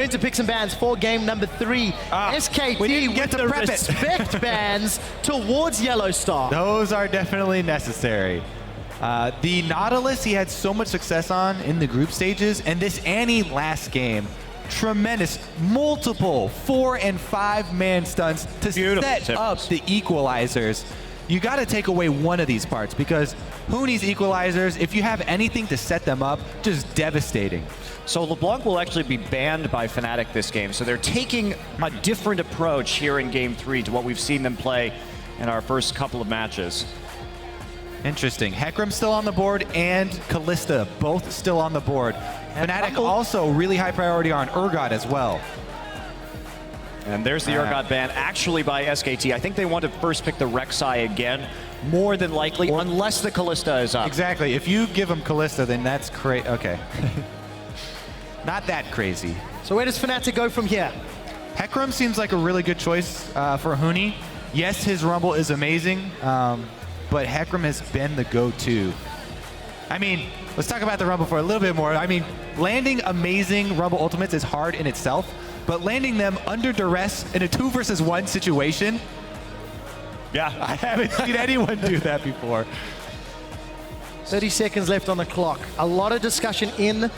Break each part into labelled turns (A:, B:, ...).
A: Going to pick some bans for game number 3. SKT with the respect bans towards YellowStar.
B: Those are definitely necessary. The Nautilus he had so much success on in the group stages, and this Annie last game, tremendous, multiple 4- and 5-man stunts to set up the equalizers. You got to take away one of these parts because Huni's equalizers, if you have anything to set them up, just devastating.
C: So LeBlanc will actually be banned by Fnatic this game. So they're taking a different approach here in Game 3 to what we've seen them play in our first couple of matches.
B: Interesting. Hecarim's still on the board and Kalista both still on the board. Fnatic also really high priority on Urgot as well.
C: And there's the Urgot ban actually by SKT. I think they want to first pick the Rek'Sai again, more than likely, unless the Kalista is up.
B: Exactly. If you give him Kalista, then that's crazy. Okay. Not that crazy.
A: So where does Fnatic go from here?
B: Hecarim seems like a really good choice for Huni. Yes, his Rumble is amazing, but Hecarim has been the go-to. I mean, let's talk about the Rumble for a little bit more. I mean, landing amazing Rumble ultimates is hard in itself, but landing them under duress in a 2 versus 1 situation,
C: yeah,
B: I haven't seen anyone do that before.
A: 30 seconds left on the clock. A lot of discussion in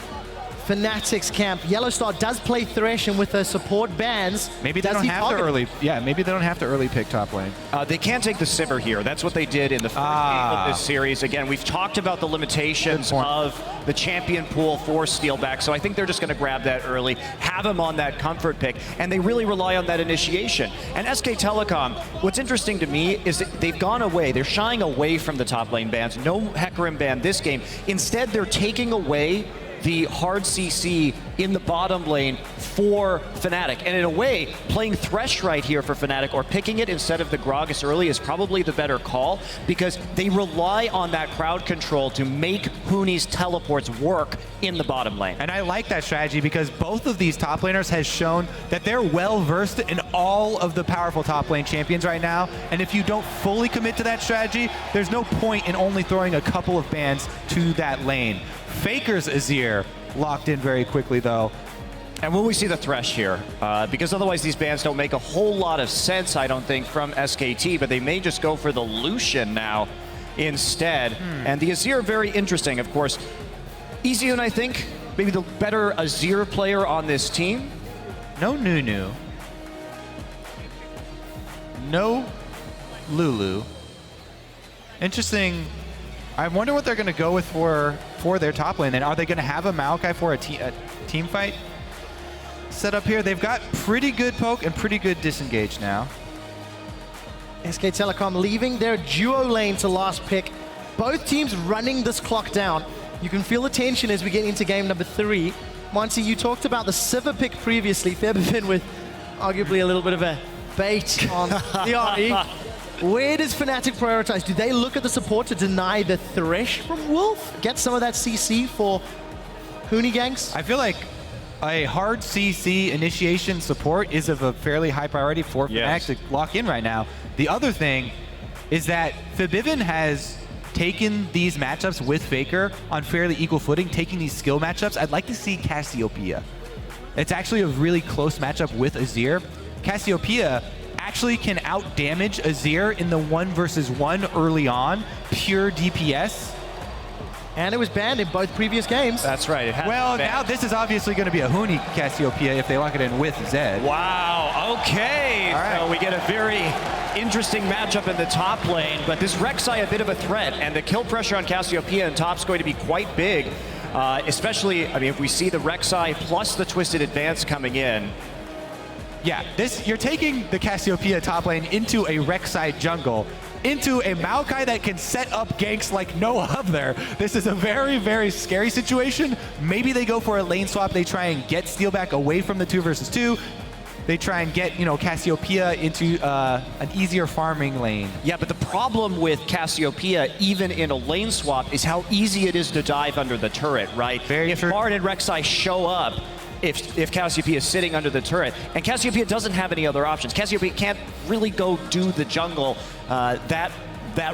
A: Fnatic's camp. YellowStar does play Thresh, and with the support bans,
B: maybe they don't have to early. Yeah, maybe they don't have to early pick top lane.
C: They can take the Sivir here. That's what they did in the first game of this series. Again, we've talked about the limitations of the champion pool for Steelback, so I think they're just going to grab that early, have him on that comfort pick, and they really rely on that initiation. And SK Telecom, what's interesting to me is that they've gone away. They're shying away from the top lane bans. No Hecarim ban this game. Instead, they're taking away the hard CC in the bottom lane for Fnatic. And in a way, playing Thresh right here for Fnatic or picking it instead of the Gragas early is probably the better call because they rely on that crowd control to make Huni's teleports work in the bottom lane.
B: And I like that strategy because both of these top laners has shown that they're well-versed in all of the powerful top lane champions right now. And if you don't fully commit to that strategy, there's no point in only throwing a couple of bans to that lane. Faker's Azir locked in very quickly, though.
C: And will we see the Thresh here? Because otherwise these bans don't make a whole lot of sense, I don't think, from SKT, but they may just go for the Lucian now instead. And the Azir, very interesting, of course. Ezreal, I think, maybe the better Azir player on this team.
B: No Nunu. No Lulu. Interesting. I wonder what they're going to go with for their top lane. And are they going to have a Moakai for a team fight set up here? They've got pretty good poke and pretty good disengage now.
A: SK Telecom leaving their duo lane to last pick. Both teams running this clock down. You can feel the tension as we get into game number 3. Monty, you talked about the Sivir pick previously. Febiven with arguably a little bit of a bait on the RE. Where does Fnatic prioritize? Do they look at the support to deny the Thresh from Wolf? Get some of that CC for Huni ganks?
B: I feel like a hard CC initiation support is of a fairly high priority for Fnatic to lock in right now. The other thing is that Febiven has taken these matchups with Faker on fairly equal footing, taking these skill matchups. I'd like to see Cassiopeia. It's actually a really close matchup with Azir. Cassiopeia actually can out-damage Azir in the 1 versus 1 early on, pure DPS.
A: And it was banned in both previous games.
C: That's right.
B: Well, now this is obviously going to be a Huni Cassiopeia if they lock it in with Zed.
C: Wow, okay. All right. So we get a very interesting matchup in the top lane, but this Rek'Sai a bit of a threat, and the kill pressure on Cassiopeia in top's going to be quite big. Especially, I mean, if we see the Rek'Sai plus the Twisted Advance coming in.
B: Yeah, you're taking the Cassiopeia top lane into a Rek'Sai jungle, into a Moakai that can set up ganks like no other. This is a very, very scary situation. Maybe they go for a lane swap. They try and get Steelback away from the 2 versus 2. They try and get, Cassiopeia into an easier farming lane.
C: Yeah, but the problem with Cassiopeia, even in a lane swap, is how easy it is to dive under the turret, right? If MaRin and Rek'Sai show up, if Cassiopeia is sitting under the turret, and Cassiopeia doesn't have any other options. Cassiopeia can't really go do the jungle that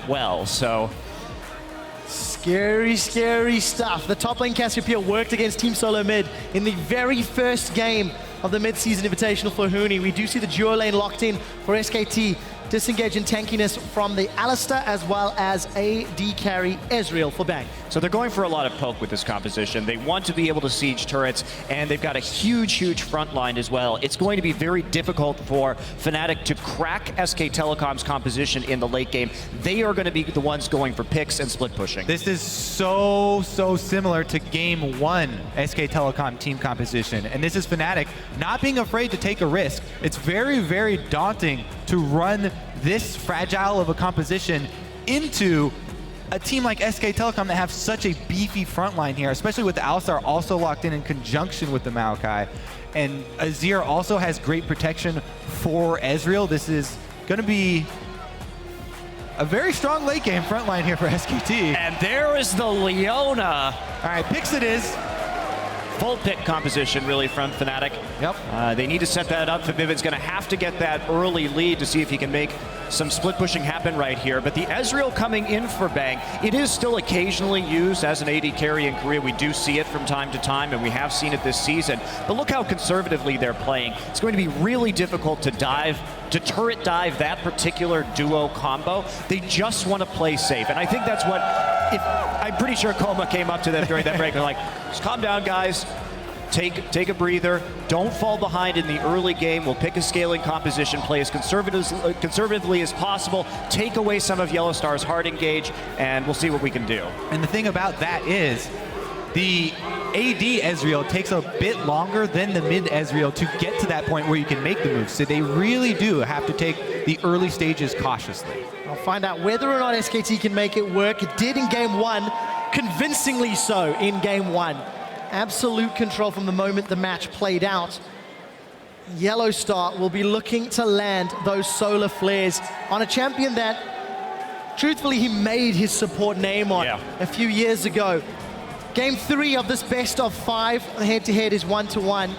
C: well, so.
A: Scary, scary stuff. The top lane Cassiopeia worked against Team Solo Mid in the very first game of the mid-season invitational for Huni. We do see the duo lane locked in for SKT. Disengage and tankiness from the Alistar as well as AD carry Ezreal for Bang.
C: So they're going for a lot of poke with this composition. They want to be able to siege turrets, and they've got a huge, huge front line as well. It's going to be very difficult for Fnatic to crack SK Telecom's composition in the late game. They are going to be the ones going for picks and split pushing.
B: This is so similar to Game 1 SK Telecom team composition. And this is Fnatic not being afraid to take a risk. It's very, very daunting to run this fragile of a composition into a team like SK Telecom that have such a beefy front line here, especially with the Alistar also locked in conjunction with the Moakai. And Azir also has great protection for Ezreal. This is going to be a very strong late game front line here for SKT.
C: And there is the LEona.
B: All right, picks it is.
C: Full pick composition, really, from Fnatic.
B: Yep.
C: They need to set that up. Febiven's going to have to get that early lead to see if he can make some split pushing happen right here. But the Ezreal coming in for Bang, it is still occasionally used as an AD carry in Korea. We do see it from time to time, and we have seen it this season. But look how conservatively they're playing. It's going to be really difficult to turret dive that particular duo combo. They just want to play safe. And I think that's what, I'm pretty sure Coma came up to them during that break. They're like, just calm down, guys. Take a breather. Don't fall behind in the early game. We'll pick a scaling composition, play as conservatively as possible, take away some of YellowStar's hard engage, and we'll see what we can do.
B: And the thing about that is, the AD Ezreal takes a bit longer than the mid Ezreal to get to that point where you can make the move. So they really do have to take the early stages cautiously.
A: I'll find out whether or not SKT can make it work. It did in Game 1, convincingly so in Game 1. Absolute control from the moment the match played out. YellowStar will be looking to land those solar flares on a champion that, truthfully, he made his support name on a few years ago. Game 3 of this best of 5, head-to-head is 1-1.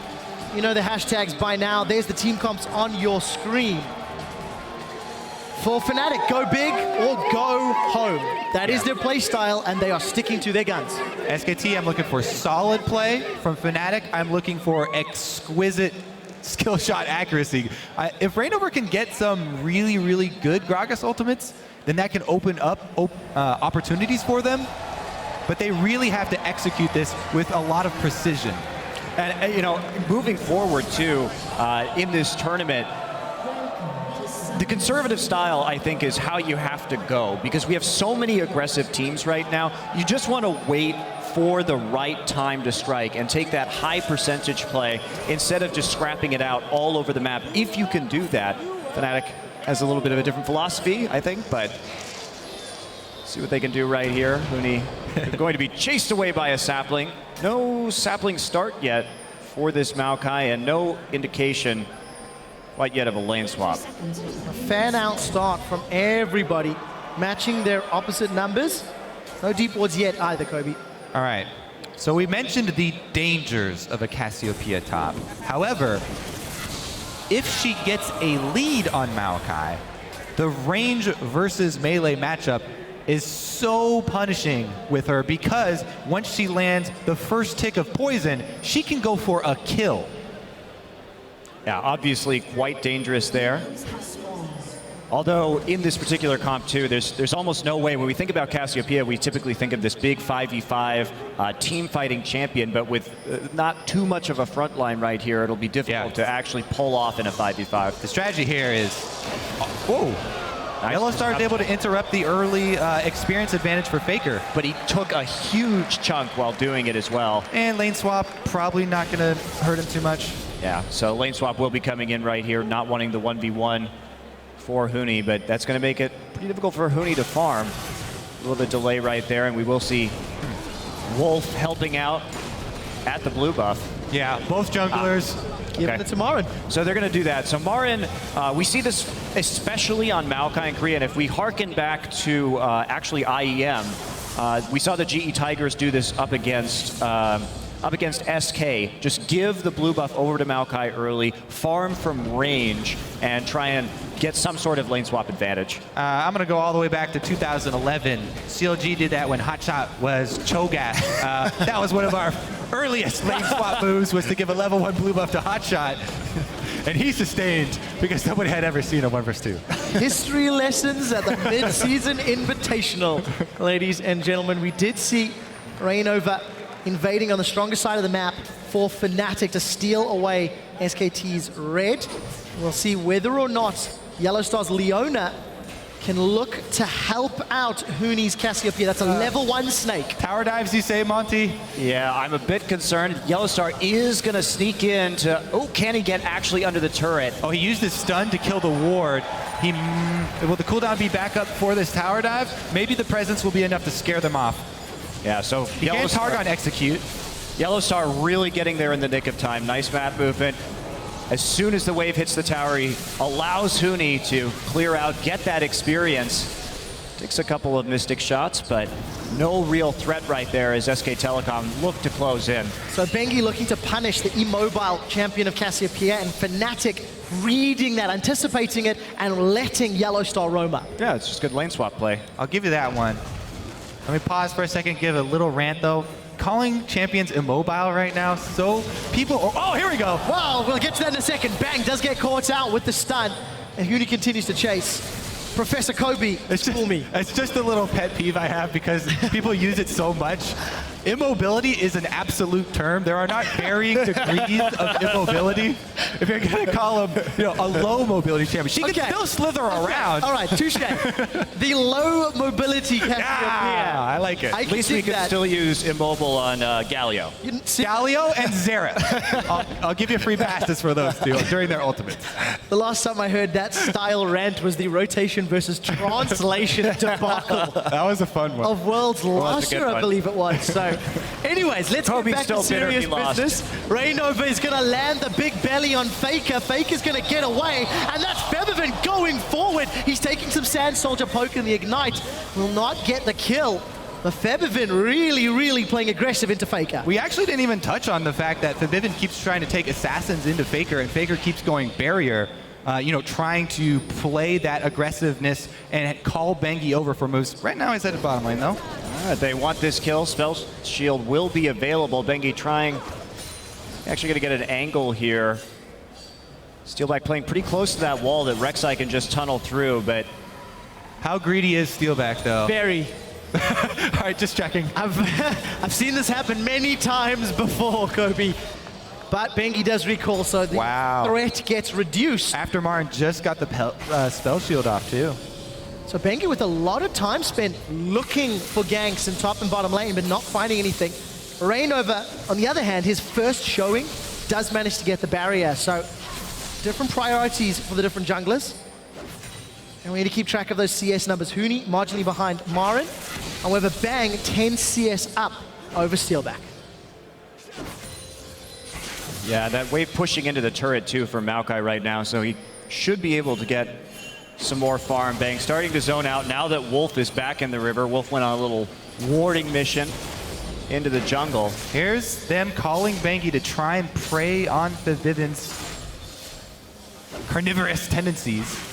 A: You know the hashtags by now. There's the team comps on your screen. For Fnatic, go big or go home. That is their play style, and they are sticking to their guns.
B: SKT, I'm looking for solid play. From Fnatic, I'm looking for exquisite skill shot accuracy. If Reignover can get some really, really good Gragas ultimates, then that can open up opportunities for them. But they really have to execute this with a lot of precision.
C: And you know, moving forward too, in this tournament, the conservative style, I think, is how you have to go, because we have so many aggressive teams right now. You just want to wait for the right time to strike and take that high percentage play instead of just scrapping it out all over the map. If you can do that, Fnatic has a little bit of a different philosophy, I think, but see what they can do right here. Huni going to be chased away by a sapling. No sapling start yet for this Moakai, and no indication quite yet of a lane swap.
A: A fan-out start from everybody, matching their opposite numbers. No deep wards yet either, Kobe.
B: All right, so we mentioned the dangers of a Cassiopeia top. However, if she gets a lead on Moakai, the range versus melee matchup is so punishing with her, because once she lands the first tick of poison, she can go for a kill.
C: Yeah, obviously quite dangerous there. Although in this particular comp too, there's almost no way. When we think about Cassiopeia, we typically think of this big 5v5 team fighting champion, but with not too much of a front line right here, it'll be difficult to actually pull off in a 5v5.
B: The strategy here is, whoa. Nice. YellowStar is able to interrupt the early experience advantage for Faker.
C: But he took a huge chunk while doing it as well.
B: And lane swap, probably not going to hurt him too much.
C: Yeah, so lane swap will be coming in right here, not wanting the 1v1 for Huni, but that's going to make it pretty difficult for Huni to farm. A little bit of delay right there, and we will see Wolf helping out at the blue buff.
B: Yeah, both junglers.
A: Giving it to MaRin.
C: So they're going to do that. So MaRin, we see this especially on Moakai and Korea, and if we harken back to actually IEM, we saw the GE Tigers do this up against SK. Just give the blue buff over to Moakai early, farm from range, and try and get some sort of lane swap advantage.
B: I'm going to go all the way back to 2011. CLG did that when Hotshot was Cho'Gath. That was one of our earliest lane swap moves was to give a level 1 blue buff to Hotshot. And he sustained because nobody had ever seen a 1 vs 2.
A: History lessons at the mid-season invitational. Ladies and gentlemen, we did see Reignover invading on the stronger side of the map for Fnatic to steal away SKT's red. We'll see whether or not YellowStar's LEona can look to help out Huni's Cassiopeia. That's a level 1 snake.
B: Tower dives, you say, Monty?
C: Yeah, I'm a bit concerned. YellowStar is going to sneak in to... Oh, can he get actually under the turret?
B: Oh, he used his stun to kill the ward. Will the cooldown be back up for this tower dive? Maybe the presence will be enough to scare them off.
C: Yeah, so
B: he can't target on execute.
C: YellowStar really getting there in the nick of time. Nice map movement. As soon as the wave hits the tower, he allows Huni to clear out, get that experience. Takes a couple of mystic shots, but no real threat right there as SK Telecom look to close in.
A: So Bengi looking to punish the immobile champion of Cassiopeia, and Fnatic reading that, anticipating it, and letting YellowStar roam up.
C: Yeah, it's just good lane swap play.
B: I'll give you that one. Let me pause for a second, give a little rant though. Calling champions immobile right now, so people... Oh, here we go.
A: Wow, we'll get to that in a second. Bang does get caught out with the stun, and Huni continues to chase. Professor Kobe, fool me.
B: It's just a little pet peeve I have because people use it so much. Immobility is an absolute term. There are not varying degrees of immobility. If you're going to call him, a low mobility champion, she can still slither around.
A: All right, touche. The low mobility Cassiopeia.
B: Yeah, I like it.
C: At least we can still use immobile on Galio.
B: Galio and Xerath. I'll give you free passes for those two during their ultimates.
A: The last time I heard that style rant was the rotation versus translation debacle.
B: That was a fun one.
A: Of Worlds last year, I believe it was. So, anyways, let's get back to serious business. Reignover is going to land the big belly on Faker. Faker's going to get away, and that's Febiven going forward. He's taking some Sand Soldier poke in the Ignite. Will not get the kill. But Febiven really playing aggressive into Faker.
B: We actually didn't even touch on the fact that Febiven keeps trying to take assassins into Faker, and Faker keeps going barrier. Trying to play that aggressiveness and call Bengi over for moves. Right now he's at the bottom lane though.
C: They want this kill. Spell shield will be available. Bengi trying, actually going to get an angle here. Steelback playing pretty close to that wall that Rek'Sai can just tunnel through, but...
B: How greedy is Steelback though?
A: Very.
B: All right, just checking.
A: I've seen this happen many times before, Kobe. But Bengi does recall, so the threat gets reduced.
B: After MaRin just got the spell shield off too.
A: So Bengi with a lot of time spent looking for ganks in top and bottom lane, but not finding anything. Reignover, on the other hand, his first showing does manage to get the barrier. So different priorities for the different junglers. And we need to keep track of those CS numbers. Huni marginally behind MaRin. However, Bang 10 CS up over Steelback.
C: Yeah, that wave pushing into the turret too for Moakai right now, so he should be able to get some more farm. Bang starting to zone out now that Wolf is back in the river. Wolf went on a little warding mission into the jungle.
B: Here's them calling Bengi to try and prey on Febiven's carnivorous tendencies.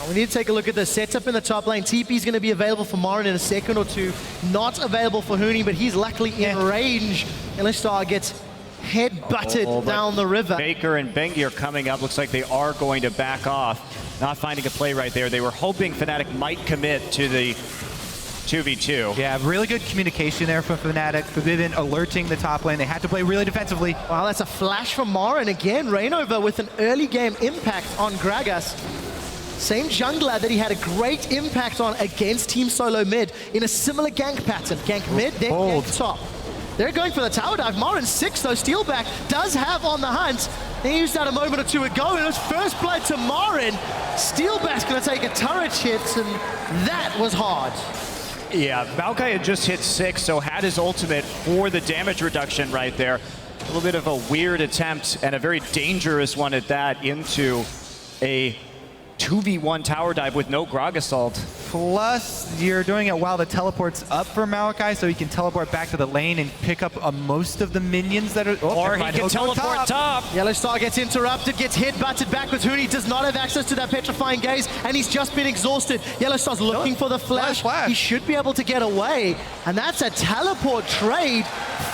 A: We need to take a look at the setup in the top lane. TP is going to be available for MaRin in a second or two. Not available for Huni, but he's luckily in range. Alistar gets head-butted down the river.
C: Baker and Bengi are coming up. Looks like they are going to back off. Not finding a play right there. They were hoping Fnatic might commit to the 2v2.
B: Yeah, really good communication there from Fnatic. Febiven alerting the top lane. They had to play really defensively.
A: Wow, that's a flash from MaRin again. Reignover with an early game impact on Gragas. Same jungler that he had a great impact on against Team Solo mid in a similar gank pattern. Gank mid, then gank top. They're going for the tower dive. MaRin 6 though. Steelback does have on the hunt. He used that a moment or two ago, and it was first blood to MaRin. Steelback's going to take a turret hit, and that was hard.
C: Yeah, Moakai had just hit 6, so had his ultimate for the damage reduction right there. A little bit of a weird attempt, and a very dangerous one at that, into a 2v1 tower dive with no Grog Assault.
B: Plus, you're doing it while the teleport's up for Moakai, so he can teleport back to the lane and pick up most of the minions that are...
C: or he can teleport top.
A: YellowStar gets interrupted, gets head-butted back with Huni, does not have access to that Petrifying Gaze, and he's just been exhausted. YellowStar's looking for the flash. He should be able to get away, and that's a teleport trade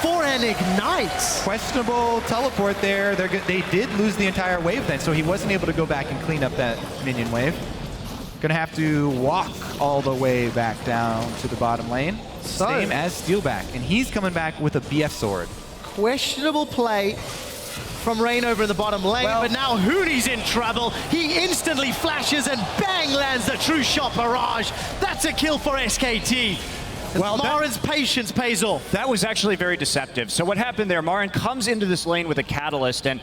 A: for an Ignite.
B: Questionable teleport there. They did lose the entire wave then, so he wasn't able to go back and clean up that minion wave. Gonna have to walk all the way back down to the bottom lane. Same as Steelback, and he's coming back with a BF sword.
A: Questionable play from Reignover in the bottom lane, but now Huni's in trouble. He instantly flashes and bang lands the true shot barrage. That's a kill for SKT. Well, MaRin's patience pays off.
C: That was actually very deceptive. So what happened there, MaRin comes into this lane with a catalyst, and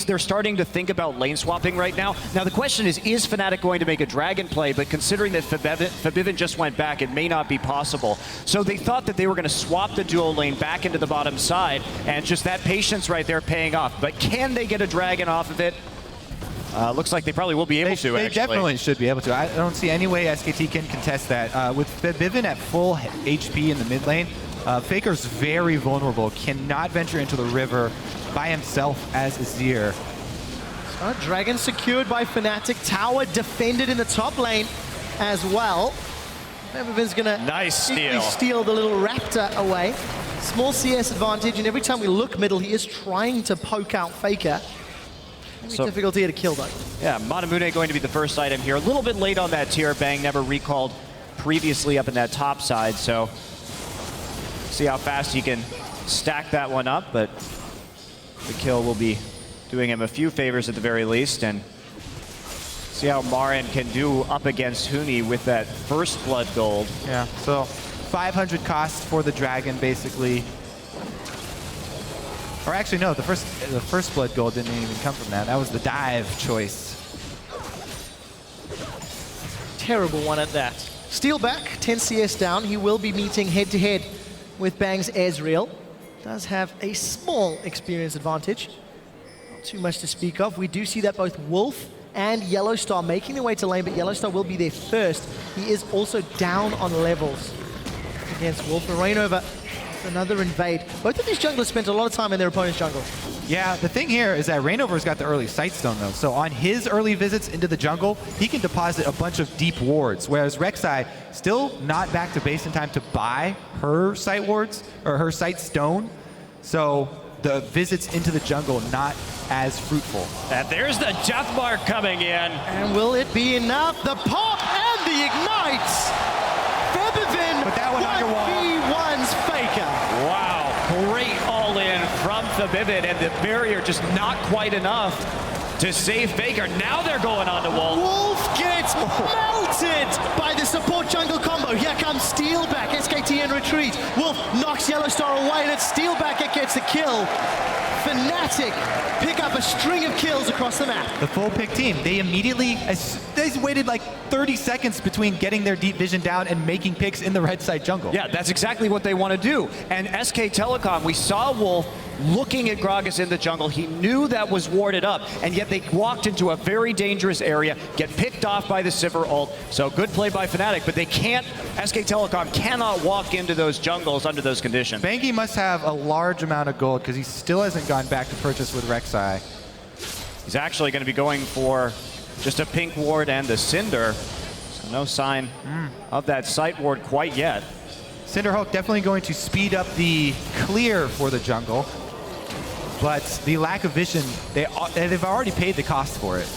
C: they're starting to think about lane swapping right now. Now the question is Fnatic going to make a dragon play? But considering that Febiven just went back, it may not be possible. So they thought that they were going to swap the duo lane back into the bottom side, and just that patience right there paying off. But can they get a dragon off of it? Looks like they probably will be able to,
B: They definitely should be able to. I don't see any way SKT can contest that. With Febiven at full HP in the mid lane, Faker's very vulnerable, cannot venture into the river by himself as Azir.
A: Dragon secured by Fnatic, tower defended in the top lane as well. Febiven's gonna steal the little raptor away. Small CS advantage, and every time we look middle, he is trying to poke out Faker. Difficulty to kill though.
C: Yeah, Manamune going to be the first item here. A little bit late on that tier. Bang never recalled previously up in that top side, so see how fast he can stack that one up, but the kill will be doing him a few favors at the very least, and see how MaRin can do up against Huni with that first blood gold.
B: Yeah, so 500 cost for the dragon basically. Or actually, no, the first blood gold didn't even come from that. That was the dive choice.
A: Terrible one at that. Steelback, 10 CS down. He will be meeting head-to-head with Bang's Ezreal. Does have a small experience advantage. Not too much to speak of. We do see that both Wolf and YellowStar making their way to lane, but YellowStar will be there first. He is also down on levels against Wolf. And Reignover, another invade. Both of these junglers spent a lot of time in their opponent's jungle.
B: Yeah, the thing here is that Reignover's got the early Sightstone though. So on his early visits into the jungle, he can deposit a bunch of deep wards, whereas Rek'Sai still not back to base in time to buy her sight wards, or her Sightstone. So the visits into the jungle not as fruitful.
C: And there's the death mark coming in.
A: And will it be enough? The pop and the ignites! Febiven,
B: but that one underwater.
A: 1v1's Faker.
C: Wow, great all-in from Febiven, and the barrier just not quite enough to save Faker. Now they're going on to Wolf.
A: Wolf gets melted by the support jungle combo. Here comes Steelback, SKT in retreat. Wolf knocks YellowStar away, and it's Steelback that gets the kill. Fnatic pick up a string of kills across the map.
B: The full pick team, they immediately, they waited like 30 seconds between getting their deep vision down and making picks in the red side jungle.
C: Yeah, that's exactly what they want to do. And SK Telecom, we saw Wolf looking at Gragas in the jungle. He knew that was warded up, and yet they walked into a very dangerous area, get picked off by the Sivir ult. So good play by Fnatic, but they can't, SK Telecom cannot walk into those jungles under those conditions.
B: Bengi must have a large amount of gold because he still hasn't gone back to purchase with Rek'Sai.
C: He's actually going to be going for just a pink ward and the Cinder. So no sign of that sight ward quite yet.
B: Cinderhawk definitely going to speed up the clear for the jungle, but the lack of vision, they've already paid the cost for it.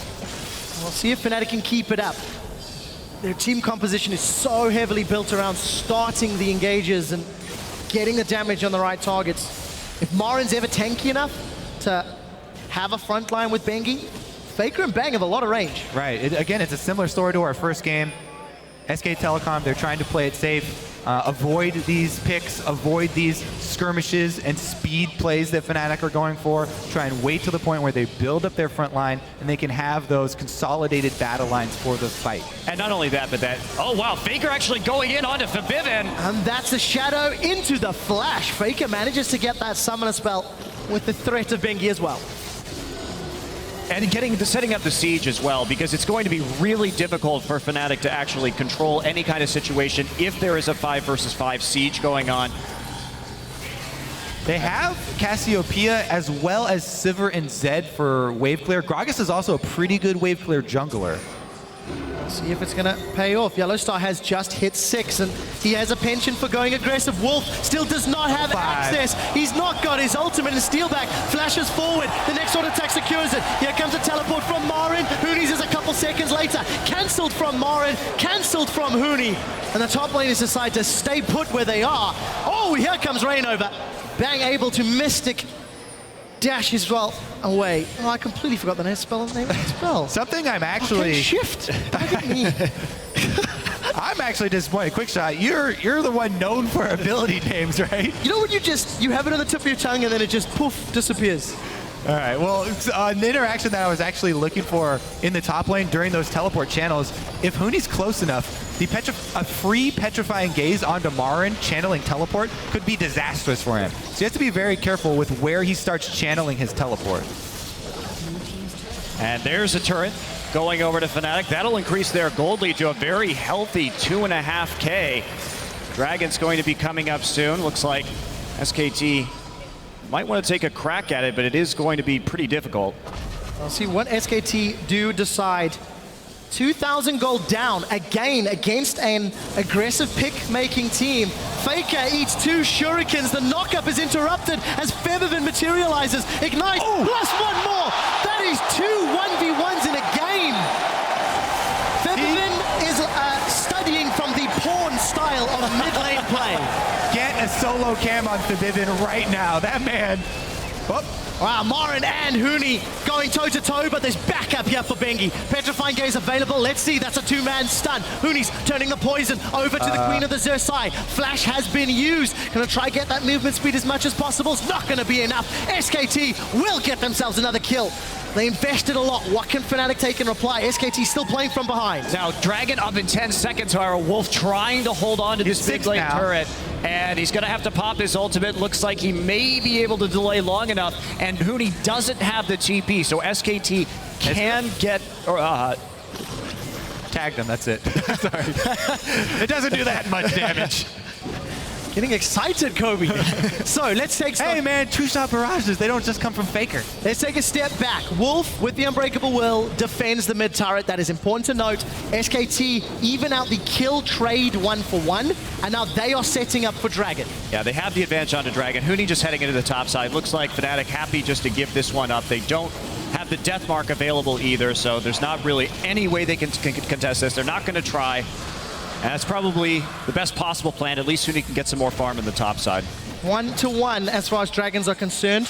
A: We'll see if Fnatic can keep it up. Their team composition is so heavily built around starting the engages and getting the damage on the right targets. If MaRin's ever tanky enough to have a front line with Bengi, Faker and Bang have a lot of range.
B: Right, again, it's a similar story to our first game. SK Telecom, they're trying to play it safe. Avoid these picks, avoid these skirmishes and speed plays that Fnatic are going for. Try and wait to the point where they build up their front line and they can have those consolidated battle lines for the fight.
C: And not only that, but that, oh wow, Faker actually going in onto Febiven.
A: And that's a shadow into the flash. Faker manages to get that summoner spell with the threat of Bengi as well.
C: And setting up the siege as well, because it's going to be really difficult for Fnatic to actually control any kind of situation if there is a 5 versus 5 siege going on.
B: They have Cassiopeia as well as Sivir and Zed for wave clear. Gragas is also a pretty good wave clear jungler.
A: See if it's going to pay off. YellowStar has just hit 6, and he has a penchant for going aggressive. Wolf still does not have access. He's not got his ultimate, and Steelback flashes forward. The next sword attack secures it. Here comes a teleport from MaRin. Huni's is a couple seconds later. Cancelled from MaRin, cancelled from Huni. And the top laners decide to stay put where they are. Oh, here comes Reignover. Bang able to Mystic dash as well away. Oh, I completely forgot the name of the spell.
B: Something I'm actually...
A: Shift. Look at me.
B: I'm actually disappointed. QuickShot, you're the one known for ability names, right?
A: You know when you have it on the tip of your tongue and then it just poof, disappears.
B: All right, well, an interaction that I was actually looking for in the top lane during those teleport channels, if Huni's close enough, a free Petrifying Gaze onto MaRin channeling teleport could be disastrous for him. So you have to be very careful with where he starts channeling his teleport.
C: And there's a turret going over to Fnatic. That'll increase their gold lead to a very healthy 2.5K. Dragon's going to be coming up soon. Looks like SKT might want to take a crack at it, but it is going to be pretty difficult.
A: I'll see what SKT do decide. 2,000 gold down again against an aggressive pick-making team. Faker eats 2 shurikens. The knock-up is interrupted as Febiven materializes. Ignite, plus 1 more. That is 2 1v1s in a game. Febiven is studying from the porn style of mid-lane play.
B: Get a solo cam on Febiven right now. That man... Oh.
A: Wow, MaRin and Huni going toe-to-toe, but there's backup here for Bengi. Petrifying Gaze available. Let's see, that's a 2-man stun. Huni's turning the poison over to the Queen of the Xerxai. Flash has been used. Gonna try get that movement speed as much as possible. It's not gonna be enough. SKT will get themselves another kill. They invested a lot. What can Fnatic take in reply? SKT still playing from behind.
C: Now, Dragon up in 10 seconds, however. Wolf trying to hold on to this big lane turret. And he's going to have to pop his ultimate. Looks like he may be able to delay long enough. And Huni doesn't have the TP, so SKT can get...
B: Tagged him, that's it. Sorry. It doesn't do that much damage.
A: Getting excited, Kobe. So let's take some...
B: Hey man, two-shot barrages, they don't just come from Faker.
A: Let's take a step back. Wolf, with the Unbreakable Will, defends the mid turret. That is important to note. SKT even out the kill trade 1-for-1, and now they are setting up for Dragon.
C: Yeah, they have the advantage onto Dragon. Huni just heading into the top side. Looks like Fnatic happy just to give this one up. They don't have the death mark available either, so there's not really any way they can contest this. They're not going to try. And that's probably the best possible plan. At least Huni can get some more farm in the top side.
A: 1-to-1 as far as Dragons are concerned.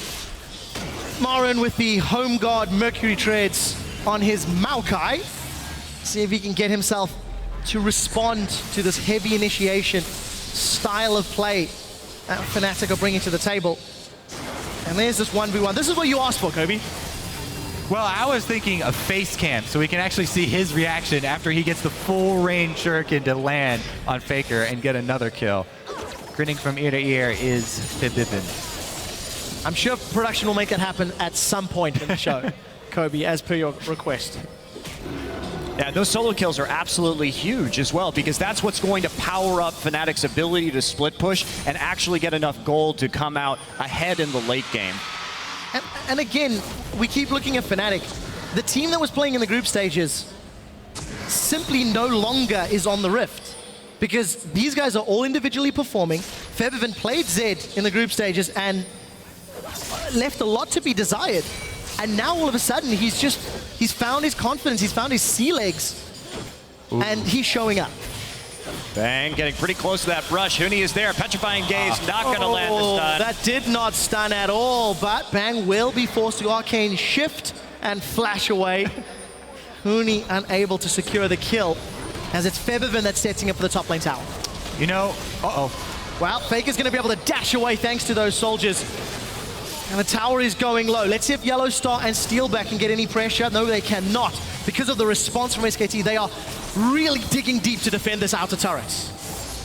A: MaRin with the Home Guard Mercury Treads on his Moakai. See if he can get himself to respond to this heavy initiation style of play that Fnatic are bringing to the table. And there's this 1v1. This is what you asked for, Kobe.
B: Well, I was thinking a face cam, so we can actually see his reaction after he gets the full range shuriken to land on Faker and get another kill. Grinning from ear to ear is Febiven.
A: I'm sure production will make that happen at some point in the show, Kobe, as per your request.
C: Yeah, those solo kills are absolutely huge as well, because that's what's going to power up Fnatic's ability to split push and actually get enough gold to come out ahead in the late game.
A: And again, we keep looking at Fnatic. The team that was playing in the group stages simply no longer is on the Rift, because these guys are all individually performing. Febiven played Zed in the group stages and left a lot to be desired. And now all of a sudden, he's found his confidence, he's found his sea legs, and he's showing up.
C: Bang, getting pretty close to that brush. Huni is there. Petrifying Gaze, not going to land the stun.
A: That did not stun at all, but Bang will be forced to arcane shift and flash away. Huni unable to secure the kill, as it's Febiven that's setting up for the top lane tower.
B: You know,
A: Well, Faker's going to be able to dash away thanks to those soldiers. And the tower is going low. Let's see if YellowStar and Steelback can get any pressure. No, they cannot. Because of the response from SKT, they are really digging deep to defend this outer turret.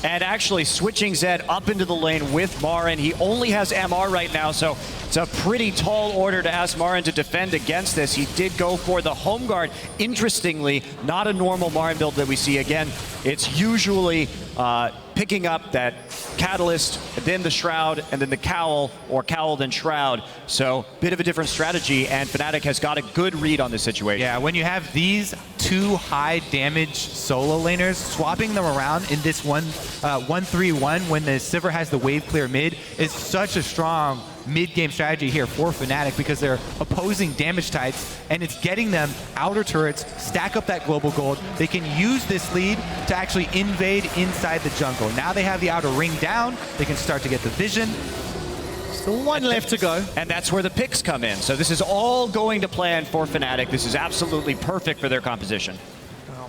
C: And actually switching Zed up into the lane with MaRin. He only has MR right now, so it's a pretty tall order to ask MaRin to defend against this. He did go for the home guard. Interestingly, not a normal MaRin build that we see. Again, it's usually picking up that Catalyst, then the Shroud, and then the Cowl, or Cowl then Shroud. So, bit of a different strategy, and Fnatic has got a good read on this situation.
B: Yeah, when you have these two high damage solo laners, swapping them around in this 1-3-1 when the Sivir has the wave clear mid is such a strong mid-game strategy here for Fnatic because they're opposing damage types and it's getting them outer turrets, stack up that global gold. They can use this lead to actually invade inside the jungle. Now they have the outer ring down, they can start to get the vision.
A: Still one left to go.
C: And that's where the picks come in. So this is all going to plan for Fnatic. This is absolutely perfect for their composition.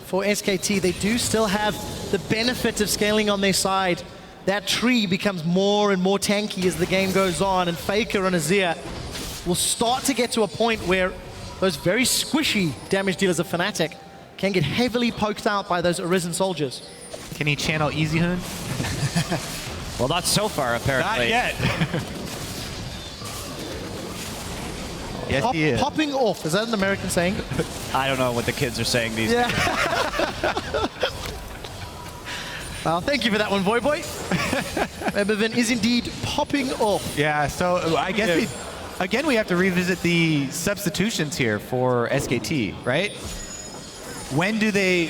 A: For SKT, they do still have the benefit of scaling on their side. That tree becomes more and more tanky as the game goes on, and Faker and Azir will start to get to a point where those very squishy damage dealers of Fnatic can get heavily poked out by those Arisen soldiers.
B: Can he channel Easy Hoon?
C: Well, not so far, apparently.
B: Not yet. Yes, he is.
A: Popping off, is that an American saying?
C: I don't know what the kids are saying these days.
A: Well, thank you for that one, Boy. Febiven is indeed popping off.
B: Yeah, so I guess again we have to revisit the substitutions here for SKT, right? When do they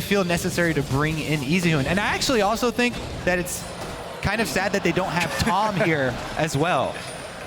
B: feel necessary to bring in Easy Hoon? And I actually also think that it's kind of sad that they don't have Tom here as well.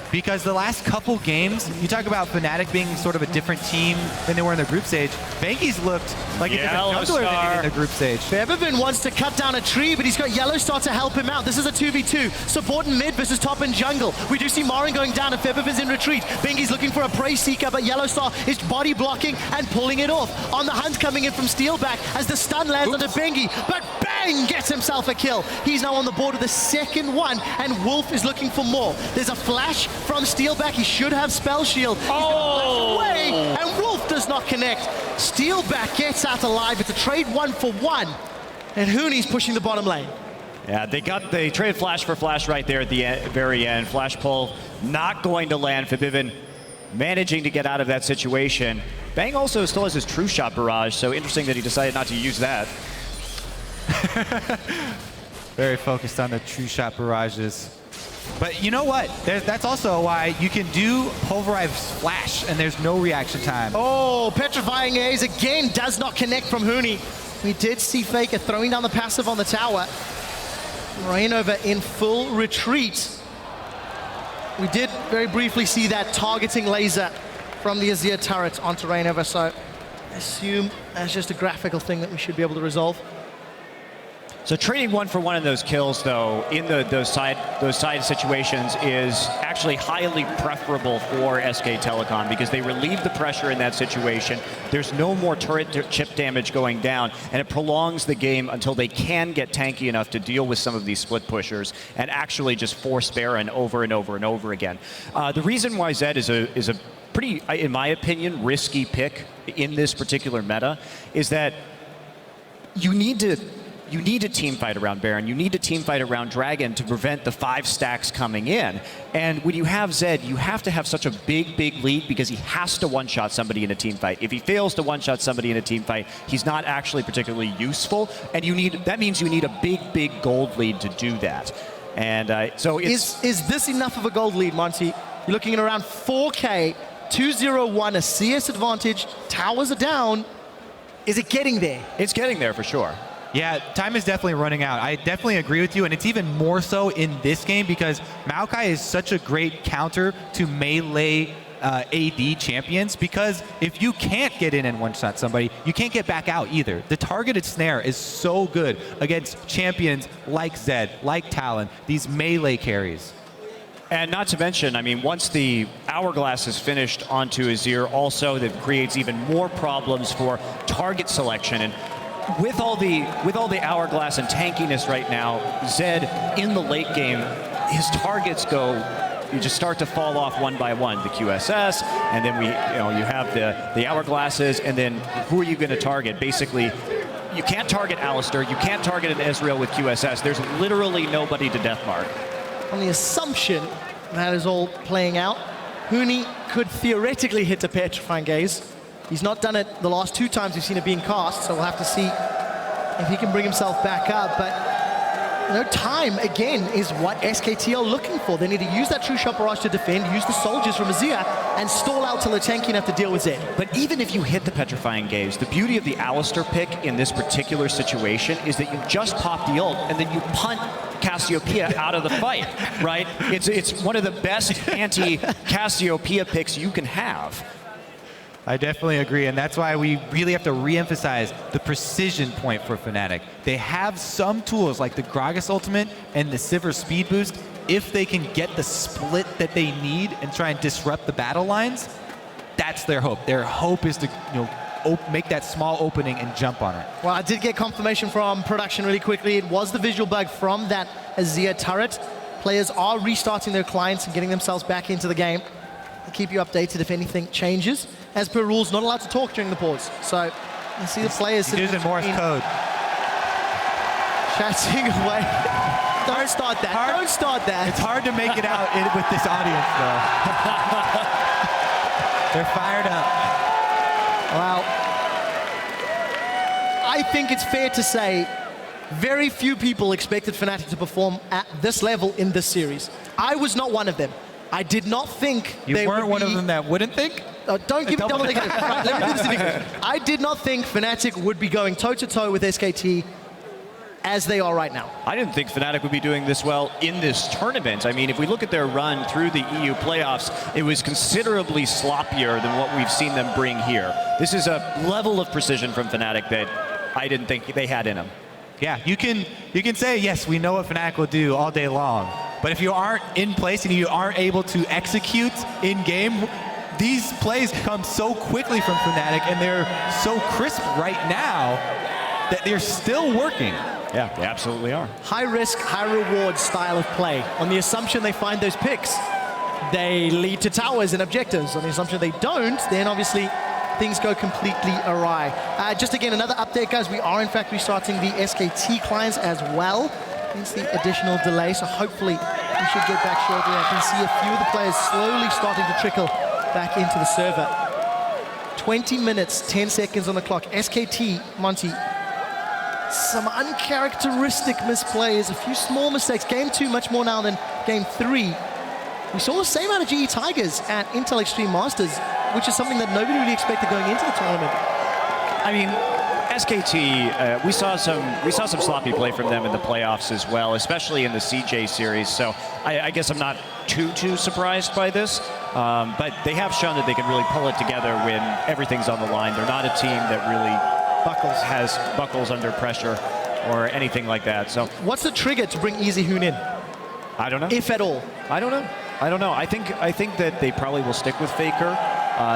B: Because the last couple games, you talk about Fnatic being sort of a different team than they were in the group stage. Bengi's looked like a different jungler than he did in the group stage.
A: Febiven wants to cut down a tree, but he's got YellowStar to help him out. This is a 2v2. Support in mid versus top and jungle. We do see MaRin going down and Febiven's in retreat. Bengi's looking for a prey seeker, but YellowStar is body blocking and pulling it off. On the hunt coming in from Steelback as the stun lands onto Bengi, but bang! Gets himself a kill. He's now on the board of the second one, and Wolf is looking for more. There's a flash from Steelback. He should have spell shield. He's away, and Wolf does not connect. Steelback gets out alive. It's a trade 1-for-1, and Huni's pushing the bottom lane.
C: Yeah, they traded flash for flash right there at the very end. Flash pull not going to land. Febiven managing to get out of that situation. Bang also still has his true shot barrage, so interesting that he decided not to use that.
B: Very focused on the true shot barrages. But you know what? That's also why you can do Pulverize Flash and there's no reaction time.
A: Oh, Petrifying Gaze again does not connect from Huni. We did see Faker throwing down the passive on the tower. Reignover in full retreat. We did very briefly see that targeting laser from the Azir turret onto Reignover, so I assume that's just a graphical thing that we should be able to resolve.
C: So trading 1-for-1 in those kills, though, in those side situations is actually highly preferable for SK Telecom because they relieve the pressure in that situation. There's no more turret chip damage going down, and it prolongs the game until they can get tanky enough to deal with some of these split pushers and actually just force Baron over and over and over again. The reason why Zed is a pretty, in my opinion, risky pick in this particular meta is that you need a team fight around Baron. You need a team fight around Dragon to prevent the 5 stacks coming in. And when you have Zed, you have to have such a big lead because he has to one-shot somebody in a team fight. If he fails to one-shot somebody in a team fight, he's not actually particularly useful. And that means you need a big gold lead to do that. And so it's...
A: Is this enough of a gold lead, Monty? You're looking at around 4K, 2-0-1, a CS advantage, towers are down. Is it getting there?
C: It's getting there for sure.
B: Yeah, time is definitely running out. I definitely agree with you, and it's even more so in this game because Moakai is such a great counter to melee AD champions because if you can't get in and one-shot somebody, you can't get back out either. The targeted snare is so good against champions like Zed, like Talon, these melee carries.
C: And not to mention, I mean, once the Hourglass is finished onto Azir, also that creates even more problems for target selection. And with all the Hourglass and tankiness right now, Zed in the late game, his targets you just start to fall off one by one. The QSS, and then you have the Hourglasses, and then who are you going to target? Basically, you can't target Alistar, you can't target an Ezreal with QSS. There's literally nobody to deathmark.
A: On the assumption that is all playing out, Huni could theoretically hit a Petrifying Gaze. He's not done it the last 2 times we've seen it being cast, so we'll have to see if he can bring himself back up. But time, again, is what SKT are looking for. They need to use that True Shot Barrage to defend, use the soldiers from Azir, and stall out till the tanky enough to deal with Zed.
C: But even if you hit the Petrifying Gaze, the beauty of the Alistar pick in this particular situation is that you just pop the ult, and then you punt Cassiopeia out of the fight, right? It's one of the best anti-Cassiopeia picks you can have.
B: I definitely agree, and that's why we really have to re-emphasize the precision point for Fnatic. They have some tools like the Gragas ultimate and the Sivir speed boost. If they can get the split that they need and try and disrupt the battle lines, that's their hope. Their hope is to make that small opening and jump on it.
A: Well, I did get confirmation from production really quickly. It was the visual bug from that Azir turret. Players are restarting their clients and getting themselves back into the game. I'll keep you updated if anything changes. As per rules, not allowed to talk during the pause. So you see the players
B: using Morse code.
A: Chatting away. Don't start that. Don't start that.
B: It's hard to make it out with this audience, though. They're fired up.
A: Well, I think it's fair to say very few people expected Fnatic to perform at this level in this series. I was not one of them. I did not think
B: you weren't one of them that wouldn't think?
A: Don't give me double negative. Right, let me do this in English. I did not think Fnatic would be going toe-to-toe with SKT as they are right now.
C: I didn't think Fnatic would be doing this well in this tournament. I mean, if we look at their run through the EU playoffs, it was considerably sloppier than what we've seen them bring here. This is a level of precision from Fnatic that I didn't think they had in them.
B: Yeah, you can say, yes, we know what Fnatic will do all day long. But if you aren't in place and you aren't able to execute in-game, these plays come so quickly from Fnatic, and they're so crisp right now that they're still working.
C: Yeah, they absolutely are.
A: High risk, high reward style of play. On the assumption they find those picks, they lead to towers and objectives. On the assumption they don't, then obviously things go completely awry. Just again, another update, guys. We are in fact restarting the SKT clients as well. Hence the additional delay, so hopefully we should get back shortly. I can see a few of the players slowly starting to trickle back into the server. 20 minutes, 10 seconds on the clock. SKT, Monty, some uncharacteristic misplays, a few small mistakes. Game 2 much more now than Game 3. We saw the same out of GE Tigers at Intel Extreme Masters, which is something that nobody really expected going into the tournament.
C: I mean, SKT, we saw some sloppy play from them in the playoffs as well, especially in the CJ series. So I guess I'm not too surprised by this, but they have shown that they can really pull it together when everything's on the line. They're not a team that really buckles under pressure or anything like that. So
A: what's the trigger to bring Easy Hoon in?
C: I don't know.
A: If at all.
C: I don't know. I think that they probably will stick with Faker,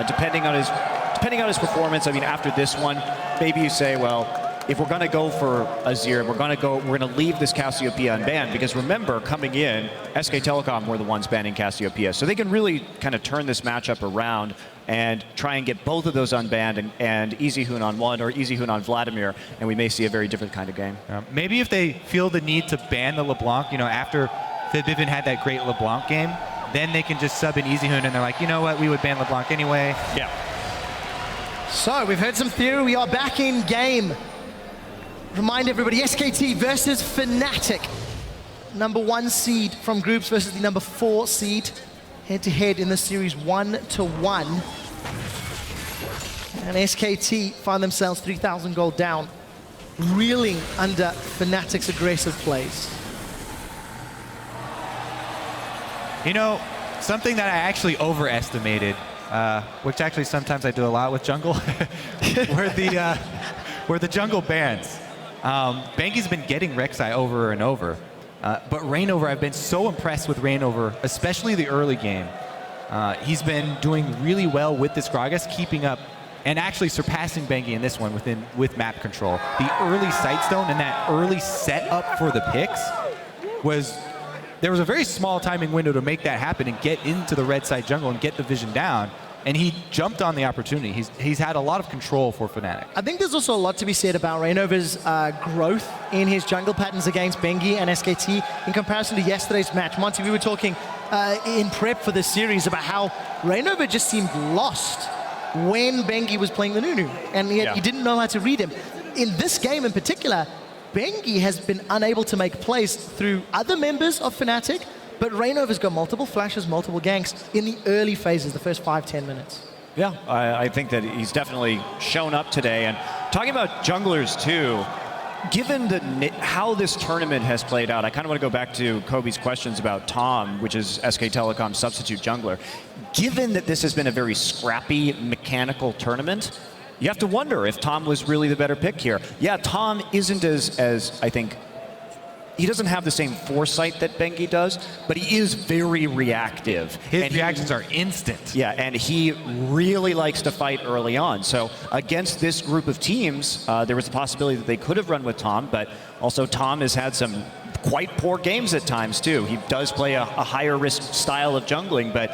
C: depending on his performance. I mean, after this one, maybe you say, well, if we're going to go for Azir, we're going to leave this Cassiopeia unbanned, because remember, coming in, SK Telecom were the ones banning Cassiopeia, so they can really kind of turn this matchup around and try and get both of those unbanned and Easy Hoon on one or Easy Hoon on Vladimir, and we may see a very different kind of game.
B: Maybe if they feel the need to ban the LeBlanc, after Febiven had that great LeBlanc game, then they can just sub in Easy Hoon, and they're like, you know what, we would ban LeBlanc anyway.
C: Yeah.
A: So we've heard some theory. We are back in game. Remind everybody, SKT versus Fnatic. Number 1 seed from groups versus the number 4 seed. Head-to-head in the series 1-1. And SKT find themselves 3,000 gold down, reeling under Fnatic's aggressive plays.
B: Something that I actually overestimated, which actually sometimes I do a lot with jungle, were the jungle bans. Bengi's been getting Rek'Sai over and over, but Reignover, I've been so impressed with Reignover, especially the early game. He's been doing really well with this Gragas, keeping up and actually surpassing Bengi in this one with map control. The early Sightstone and that early setup for the picks there was a very small timing window to make that happen and get into the red side jungle and get the vision down. And he jumped on the opportunity. He's had a lot of control for Fnatic.
A: I think there's also a lot to be said about Reignover's growth in his jungle patterns against Bengi and SKT in comparison to yesterday's match. Monty, we were talking in prep for this series about how Reignover just seemed lost when Bengi was playing the Nunu, and he didn't know how to read him. In this game in particular, Bengi has been unable to make plays through other members of Fnatic, but Reignover's got multiple flashes, multiple ganks in the early phases, the first 5-10 minutes.
C: Yeah, I think that he's definitely shown up today. And talking about junglers too, given how this tournament has played out, I kind of want to go back to Kobe's questions about Tom, which is SK Telecom's substitute jungler. Given that this has been a very scrappy, mechanical tournament, you have to wonder if Tom was really the better pick here. Yeah, Tom isn't as I think, he doesn't have the same foresight that Bengi does, but he is very reactive.
B: His reactions are instant.
C: Yeah, and he really likes to fight early on. So against this group of teams, there was a possibility that they could have run with Tom, but also Tom has had some quite poor games at times too. He does play a higher risk style of jungling, but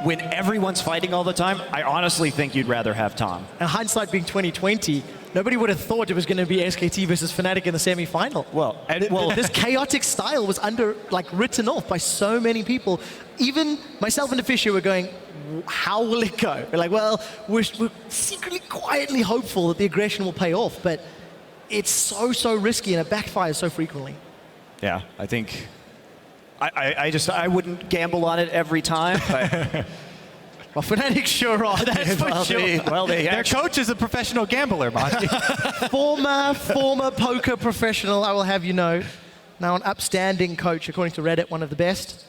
C: when everyone's fighting all the time, I honestly think you'd rather have Tom.
A: And hindsight being 2020, nobody would have thought it was going to be SKT versus Fnatic in the semi-final.
C: Well,
A: This chaotic style was written off by so many people. Even myself and the Fisher were going, how will it go? We're like, well, we're secretly, quietly hopeful that the aggression will pay off, but it's so risky and it backfires so frequently.
C: Yeah, I think I wouldn't gamble on it every time. But
A: well, Fnatic sure are, that's for sure.
B: Their coach is a professional gambler, Monty.
A: former poker professional, I will have you know. Now an upstanding coach, according to Reddit, one of the best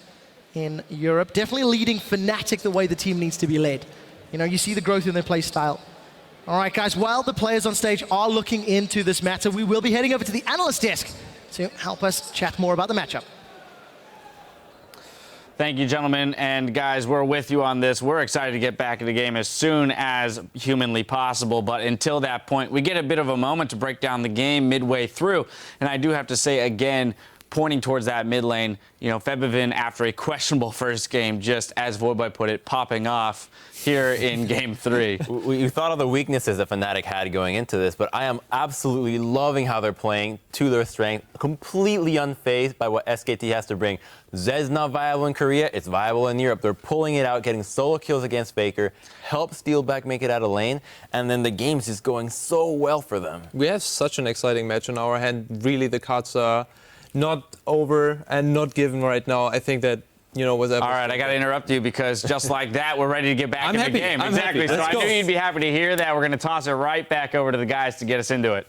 A: in Europe. Definitely leading Fnatic the way the team needs to be led. You know, you see the growth in their play style. All right, guys, while the players on stage are looking into this matter, we will be heading over to the analyst desk to help us chat more about the matchup.
D: Thank you, gentlemen. And guys, we're with you on this. We're excited to get back in the game as soon as humanly possible. But until that point, we get a bit of a moment to break down the game midway through. And I do have to say again, pointing towards that mid lane, you know, Febiven, after a questionable first game, just as Voidboy put it, popping off here in game 3.
E: We thought of the weaknesses that Fnatic had going into this, but I am absolutely loving how they're playing to their strength, completely unfazed by what SKT has to bring. Zed's not viable in Korea, it's viable in Europe. They're pulling it out, getting solo kills against Faker, help Steelback make it out of lane, and then the game's just going so well for them.
F: We have such an exciting match on our hand. Really, the cards are not over and not given right now. I think that, you know, was... All
D: right, I got to interrupt you because just like that, we're ready to get back in the game. Exactly. So I knew you'd be happy to hear that. We're going to toss it right back over to the guys to get us into it.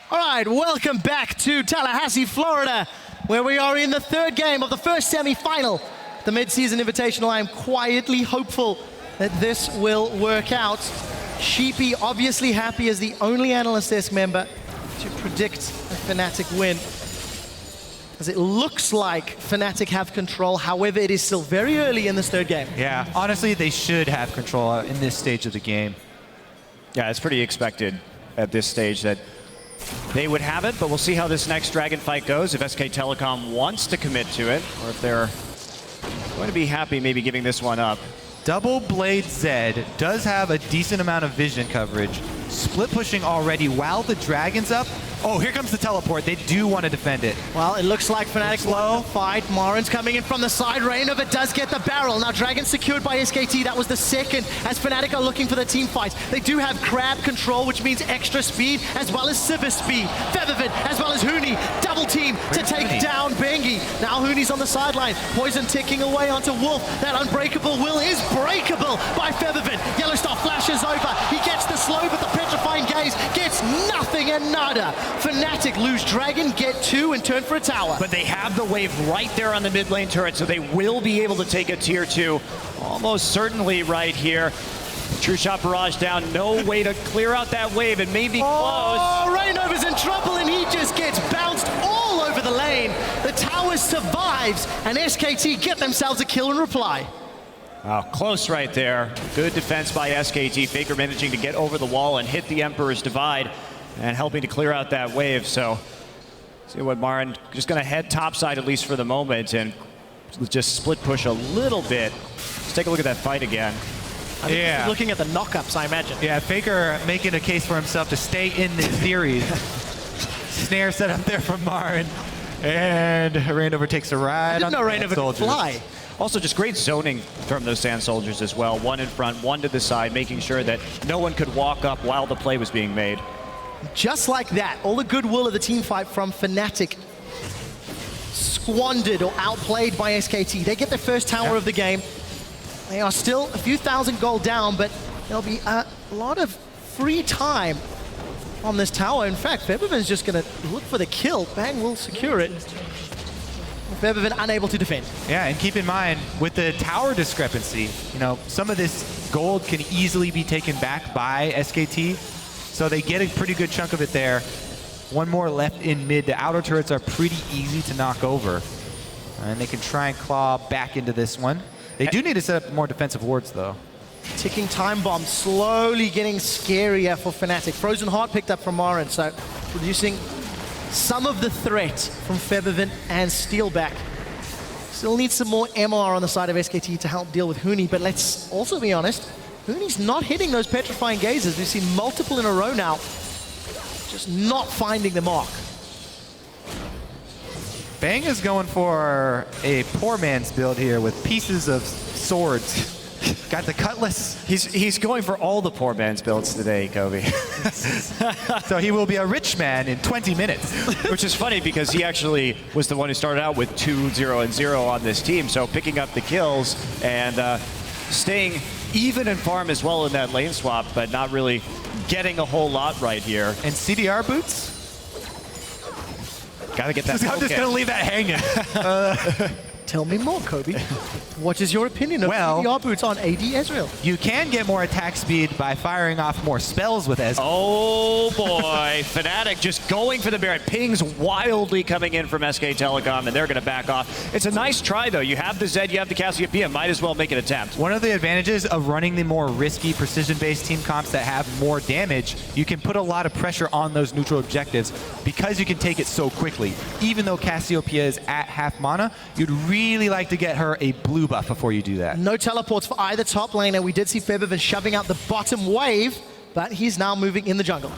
A: All right, welcome back to Tallahassee, Florida, where we are in the third game of the first semi-final. The mid-season Invitational. I am quietly hopeful that this will work out. Sheepy obviously happy as the only analyst desk member to predict a Fnatic win, as it looks like Fnatic have control. However, it is still very early in this third game.
B: Yeah, honestly, they should have control in this stage of the game.
C: Yeah, it's pretty expected at this stage that they would have it, but we'll see how this next Dragon fight goes, if SK Telecom wants to commit to it, or if they're going to be happy maybe giving this one up.
B: Double Blade Zed does have a decent amount of vision coverage. Split pushing already while the Dragon's up. Oh, here comes the teleport. They do want to defend it.
A: Well, it looks like Fnatic will fight. MaRin's coming in from the side. Reignover does get the barrel. Now Dragon secured by SKT. That was the second as Fnatic are looking for the team fights. They do have crab control, which means extra speed, as well as Sivir speed. Febiven, as well as Huni. Double team to take down Bengi. Now Huni's on the sideline. Poison ticking away onto Wolf. That unbreakable will is breakable by Febiven. YellowStar flashes over. He gets the slow, but the petrifying gaze gets nothing and nada. Fnatic lose Dragon, get 2, and turn for a tower.
C: But they have the wave right there on the mid lane turret, so they will be able to take a tier 2 almost certainly right here. True shot barrage down, no way to clear out that wave. It may be close.
A: Oh, Reignover's in trouble, and he just gets bounced all over the lane. The tower survives, and SKT get themselves a kill in reply.
C: Oh, close right there. Good defense by SKT. Faker managing to get over the wall and hit the Emperor's Divide and helping to clear out that wave. So, see what MaRin just going to head topside, at least for the moment, and just split push a little bit. Let's take a look at that fight again.
A: Yeah. Looking at the knockups, I imagine.
B: Yeah, Faker making a case for himself to stay in this series. Snare set up there from MaRin. And Reignover takes a ride.
A: I didn't know Reignover could fly.
C: Also, just great zoning from those Sand Soldiers as well. One in front, one to the side, making sure that no one could walk up while the play was being made.
A: Just like that, all the goodwill of the team fight from Fnatic squandered or outplayed by SKT. They get their first tower of the game. They are still a few thousand gold down, but there'll be a lot of free time on this tower. In fact, Febiven's just going to look for the kill. Bang will secure it. Febiven unable to defend.
B: Yeah, and keep in mind, with the tower discrepancy, you know, some of this gold can easily be taken back by SKT. So they get a pretty good chunk of it there. One more left in mid. The outer turrets are pretty easy to knock over. And they can try and claw back into this one. They do need to set up more defensive wards, though.
A: Ticking time bomb slowly getting scarier for Fnatic. Frozen Heart picked up from MaRin, so reducing some of the threat from Febiven and Steelback. Still needs some more MR on the side of SKT to help deal with Huni, but let's also be honest, Huni's not hitting those petrifying gazes. We've seen multiple in a row now, just not finding the mark.
B: Bang is going for a poor man's build here with pieces of swords. Got the cutlass.
C: He's going for all the poor man's builds today, Kobe.
B: So he will be a rich man in 20 minutes.
C: Which is funny because he actually was the one who started out with 2-0-0 on this team. So picking up the kills and staying even in farm as well in that lane swap, but not really getting a whole lot right here.
B: And CDR boots?
C: Gotta get that.
B: I'm just gonna leave that hanging.
A: Tell me more, Kobe. What is your opinion of CDR boots on AD Ezreal?
B: You can get more attack speed by firing off more spells with Ezreal.
C: Oh boy, Fnatic just going for the Baron. Pings wildly coming in from SK Telecom, and they're going to back off. It's a nice try, though. You have the Zed, you have the Cassiopeia. Might as well make an attempt.
B: One of the advantages of running the more risky precision-based team comps that have more damage, you can put a lot of pressure on those neutral objectives because you can take it so quickly. Even though Cassiopeia is at half mana, you'd really like to get her a blue buff before you do that.
A: No teleports for either top laner. We did see Febiven shoving out the bottom wave, but he's now moving in the jungle.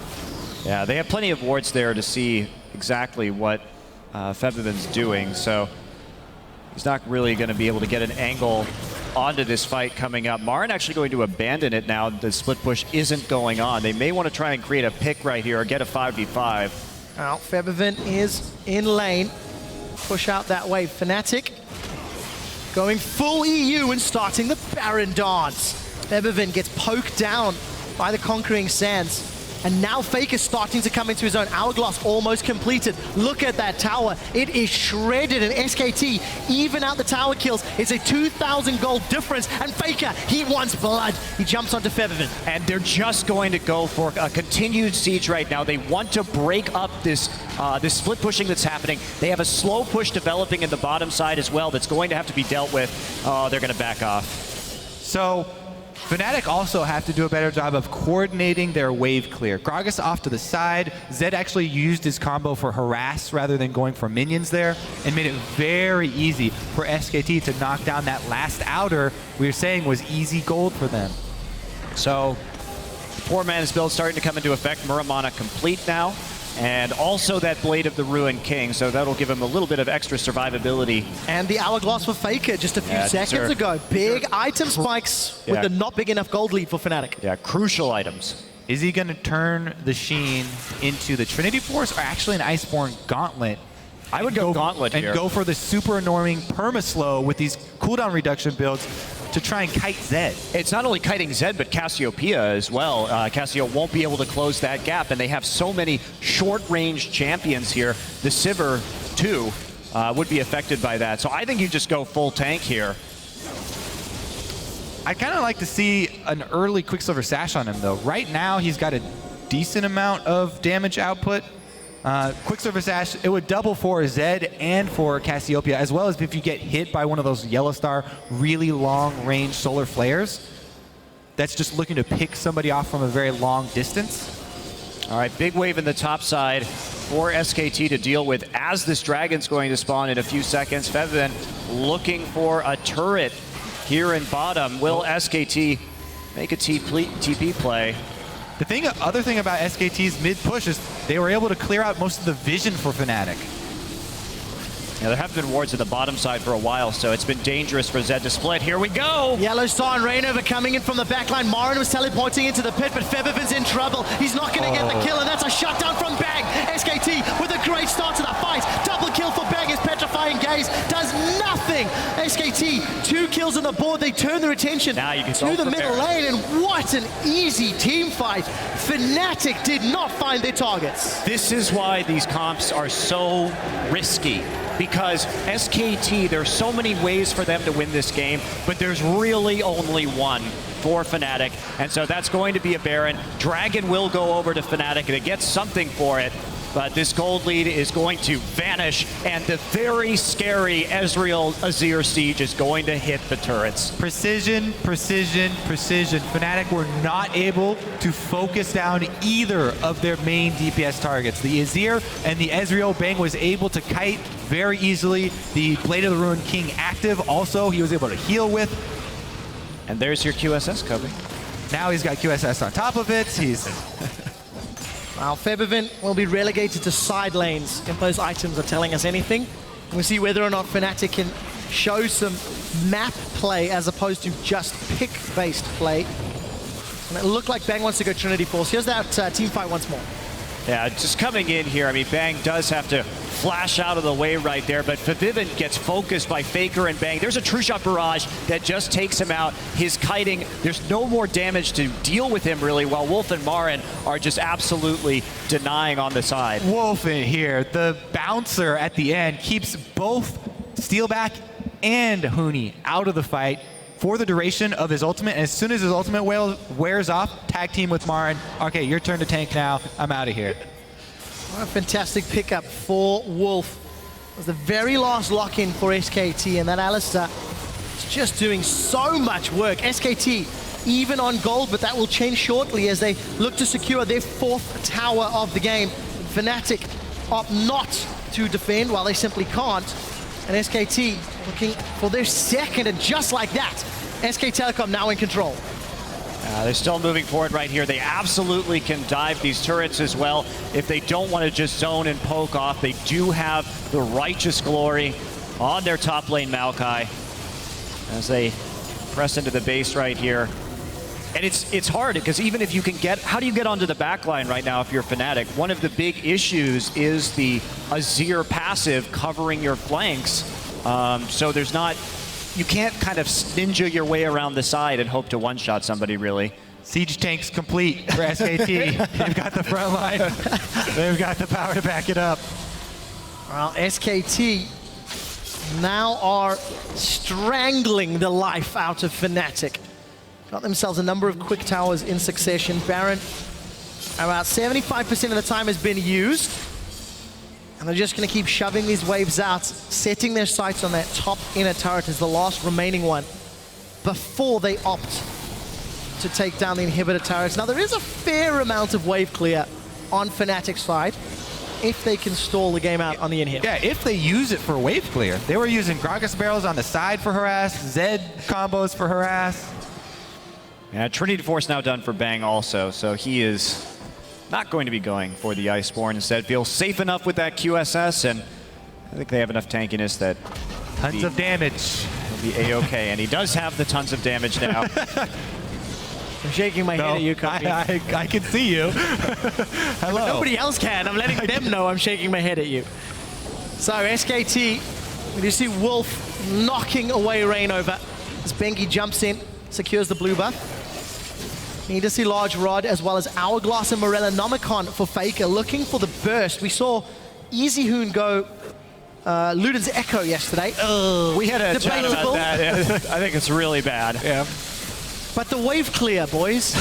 C: Yeah, they have plenty of wards there to see exactly what Febiven's doing, so he's not really going to be able to get an angle onto this fight coming up. MaRin actually going to abandon it now. The split push isn't going on. They may want to try and create a pick right here or get a 5v5.
A: Now, Febiven is in lane. Push out that wave. Fnatic going full EU and starting the Baron dance. Febiven gets poked down by the Conquering Sands. And now Faker starting to come into his own. Hourglass almost completed. Look at that tower. It is shredded, and SKT even out the tower kills. It's a 2,000 gold difference, and Faker, he wants blood. He jumps onto Febiven.
C: And they're just going to go for a continued siege right now. They want to break up this split pushing that's happening. They have a slow push developing in the bottom side as well that's going to have to be dealt with. Oh, they're going to back off.
B: So Fnatic also have to do a better job of coordinating their wave clear. Gragas off to the side. Zed actually used his combo for harass rather than going for minions there and made it very easy for SKT to knock down that last outer we were saying was easy gold for them.
C: So poor man's build starting to come into effect. Muramana complete now. And also that Blade of the Ruined King, so that'll give him a little bit of extra survivability.
A: And the Hourglass for Faker just a few seconds ago. Big item spikes with the not big enough gold lead for Fnatic.
C: Yeah, crucial items.
B: Is he going to turn the Sheen into the Trinity Force or actually an Iceborne Gauntlet?
C: I would go Gauntlet here.
B: And go for the super annoying perma-slow with these cooldown reduction builds to try and kite Zed.
C: It's not only kiting Zed, but Cassiopeia as well. Cassio won't be able to close that gap, and they have so many short-range champions here. The Sivir, too, would be affected by that. So I think you just go full tank here.
B: I'd kind of like to see an early Quicksilver Sash on him, though. Right now, he's got a decent amount of damage output. Quicksilver Sash, it would double for Zed and for Cassiopeia, as well as if you get hit by one of those YellowStar really long-range solar flares. That's just looking to pick somebody off from a very long distance.
C: All right, big wave in the top side for SKT to deal with as this Dragon's going to spawn in a few seconds. Febiven looking for a turret here in bottom. Will SKT make a TP play?
B: The other thing about SKT's mid push is they were able to clear out most of the vision for Fnatic.
C: Yeah, there have been wards at the bottom side for a while, so it's been dangerous for Zed to split. Here we go!
A: YellowStar and Reignover coming in from the backline. MaRin was teleporting into the pit, but Febiven's in trouble. He's not going to get the kill, and that's a shutdown from Bang. SKT with a great start to the fight. Double kill for Bang as Petrifying Gaze does nothing. SKT, 2 kills on the board. They turn their attention
C: Now you can
A: to the middle
C: BaRON.
A: lane, and what an easy team fight. Fnatic did not find their targets.
C: This is why these comps are so risky. Because SKT, there's so many ways for them to win this game, but there's really only one for Fnatic. And so that's going to be a BaRON. Dragon will go over to Fnatic and it gets something for it. But this gold lead is going to vanish, and the very scary Ezreal Azir siege is going to hit the turrets.
B: Precision, precision, precision. Fnatic were not able to focus down either of their main DPS targets. The Azir and the Ezreal. Bang was able to kite very easily. The Blade of the Ruined King active also, he was able to heal with.
C: And there's your QSS, Kobe.
B: Now he's got QSS on top of it. He's...
A: Well, Febiven will be relegated to side lanes if those items are telling us anything. We'll see whether or not Fnatic can show some map play as opposed to just pick-based play. And it looked like Bang wants to go Trinity Force. Here's that team fight once more.
C: Yeah, just coming in here, I mean, Bang does have to flash out of the way right there, but Febiven gets focused by Faker and Bang. There's a True Shot barrage that just takes him out. His kiting, there's no more damage to deal with him really, while Wolf and MaRin are just absolutely denying on the side.
B: Wolf in here, the bouncer at the end keeps both Steelback and Huni out of the fight for the duration of his ultimate. And as soon as his ultimate wears off, tag team with MaRin. Okay, your turn to tank now. I'm out of here.
A: What a fantastic pickup for Wolf. It was the very last lock-in for SKT, and that Alistar is just doing so much work. SKT even on gold, but that will change shortly as they look to secure their 4th tower of the game. Fnatic opt not to defend while they simply can't. And SKT looking for their 2nd, and just like that, SK Telecom now in control.
C: They're still moving forward right here. They absolutely can dive these turrets as well. If they don't want to just zone and poke off, they do have the Righteous Glory on their top lane Moakai as they press into the base right here. And it's hard because even if you can get, how do you get onto the back line right now if you're Fnatic? One of the big issues is the Azir passive covering your flanks. So there's not, you can't kind of ninja your way around the side and hope to one-shot somebody really.
B: Siege tanks complete for SKT. They've got the front line. They've got the power to back it up.
A: Well, SKT now are strangling the life out of Fnatic. Got themselves a number of quick towers in succession. BaRON, about 75% of the time has been used. And they're just going to keep shoving these waves out, setting their sights on that top inner turret as the last remaining one before they opt to take down the inhibitor turrets. Now, there is a fair amount of wave clear on Fnatic's side if they can stall the game out on the inhib.
B: Yeah, if they use it for wave clear. They were using Gragas barrels on the side for harass, Zed combos for harass.
C: Yeah, Trinity Force now done for Bang also, so he is not going to be going for the Iceborne. Instead, feels safe enough with that QSS, and I think they have enough tankiness that
B: Tons of damage.
C: will be A-okay, and he does have the tons of damage now.
A: I'm shaking my head at you, Kobe.
B: I can see you. Hello.
A: Nobody else can. I'm letting them know I'm shaking my head at you. So SKT, you see Wolf knocking away Reignover as Bengi jumps in, secures the blue buff. Need to see Large Rod as well as Hourglass and Morellonomicon for Faker, looking for the burst. We saw Easy Hoon go Luden's Echo yesterday.
C: We had a chat about that. I think it's really bad.
B: Yeah.
A: But the wave clear, boys.